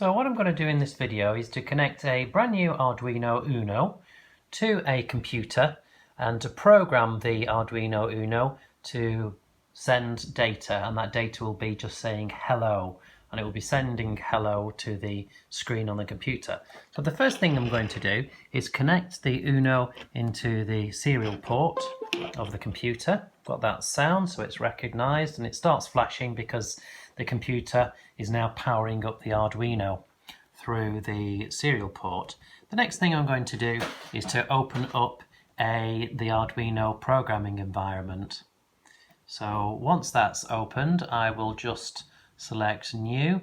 So what I'm going to do in this video is to connect a brand new Arduino Uno to a computer and to program the Arduino Uno to send data, and that data will be just saying hello, and it will be sending hello to the screen on the computer. So the first thing I'm going to do is connect the Uno into the serial port of the computer. Got that sound, so it's recognized and it starts flashing because the computer is now powering up the Arduino through the serial port. The next thing I'm going to do is to open up the Arduino programming environment. So once that's opened, I will just select New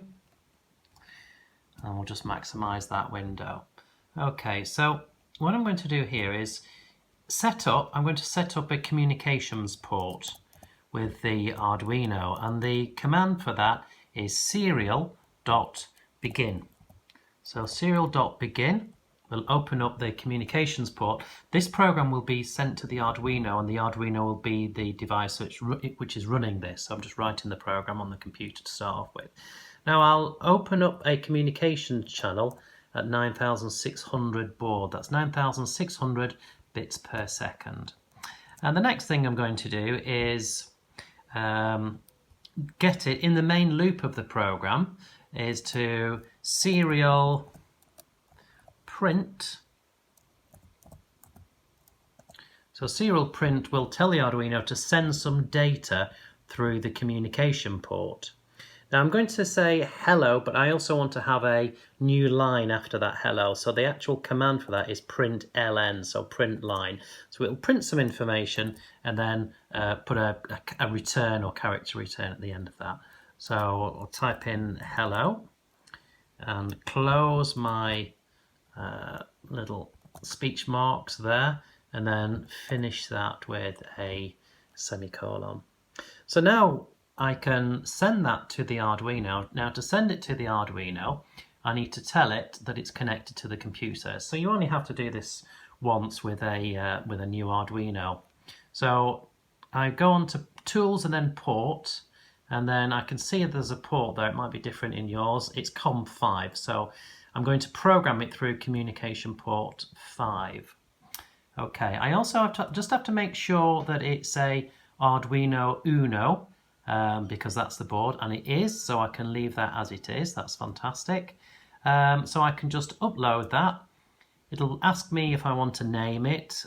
and we'll just maximize that window. Okay, so what I'm going to do here is I'm going to set up a communications port with the Arduino, and the command for that is serial.begin. So serial.begin will open up the communications port. This program will be sent to the Arduino, and the Arduino will be the device which is running this. So I'm just writing the program on the computer to start off with. Now I'll open up a communication channel at 9600 baud. That's 9600 bits per second. And the next thing I'm going to do is get it in the main loop of the program is to serial print. So serial print will tell the Arduino to send some data through the communication port. Now I'm going to say hello, but I also want to have a new line after that hello. So the actual command for that is print ln, so print line. So it'll print some information and then put a return or character return at the end of that. So I'll type in hello and close my little speech marks there, and then finish that with a semicolon. So now I can send that to the Arduino. Now to send it to the Arduino, I need to tell it that it's connected to the computer. So you only have to do this once with a new Arduino. So I go on to Tools and then Port, and then I can see there's a port there. It might be different in yours. It's COM5, so I'm going to program it through communication port 5. Okay, I also have to make sure that it's a Arduino Uno, because that's the board, and it is, so I can leave that as it is. That's fantastic. So I can just upload that. It'll ask me if I want to name it.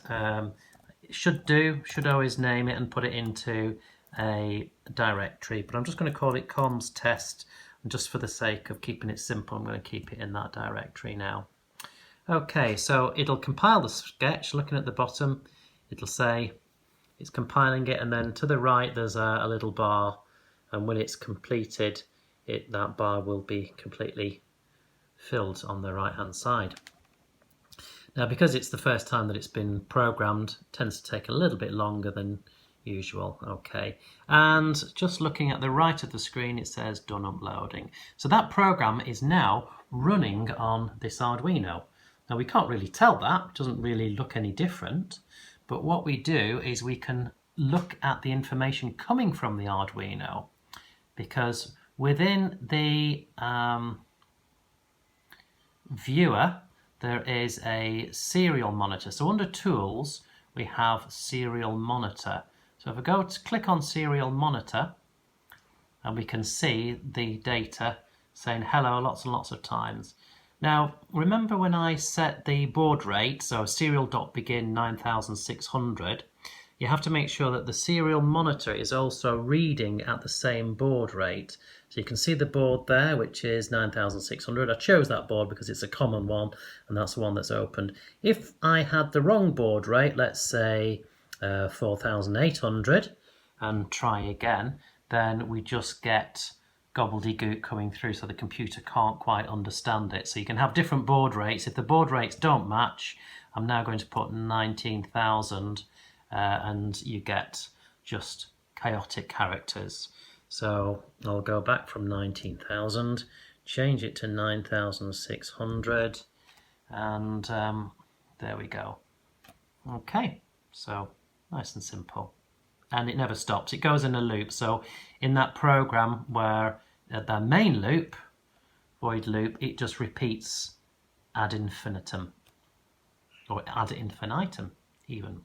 Should always name it and put it into a directory, but I'm just going to call it comms test, and just for the sake of keeping it simple, I'm going to keep it in that directory now. Okay, so it'll compile the sketch. Looking at the bottom, it'll say it's compiling it, and then to the right there's a little bar, and when it's completed, that bar will be completely filled on the right hand side. Now because it's the first time that it's been programmed, it tends to take a little bit longer than usual. Okay, and just looking at the right of the screen, it says done uploading. So that program is now running on this Arduino. Now we can't really tell that, it doesn't really look any different, but what we do is we can look at the information coming from the Arduino, because within the viewer there is a serial monitor. So under Tools we have Serial Monitor. So if I go to click on Serial Monitor, and we can see the data saying hello lots and lots of times. Now remember when I set the baud rate, so serial.begin 9600, you have to make sure that the serial monitor is also reading at the same baud rate. So you can see the baud there, which is 9600. I chose that baud because it's a common one, and that's the one that's opened. If I had the wrong baud rate, let's say 4800, and try again, then we just get gobbledygook coming through, so the computer can't quite understand it. So you can have different baud rates. If the baud rates don't match, I'm now going to put 19,000, and you get just chaotic characters. So I'll go back from 19,000, change it to 9,600, and there we go. Okay, so nice and simple. And it never stops, it goes in a loop. So in that program where at the main loop, void loop, it just repeats ad infinitum, or ad infinitum even.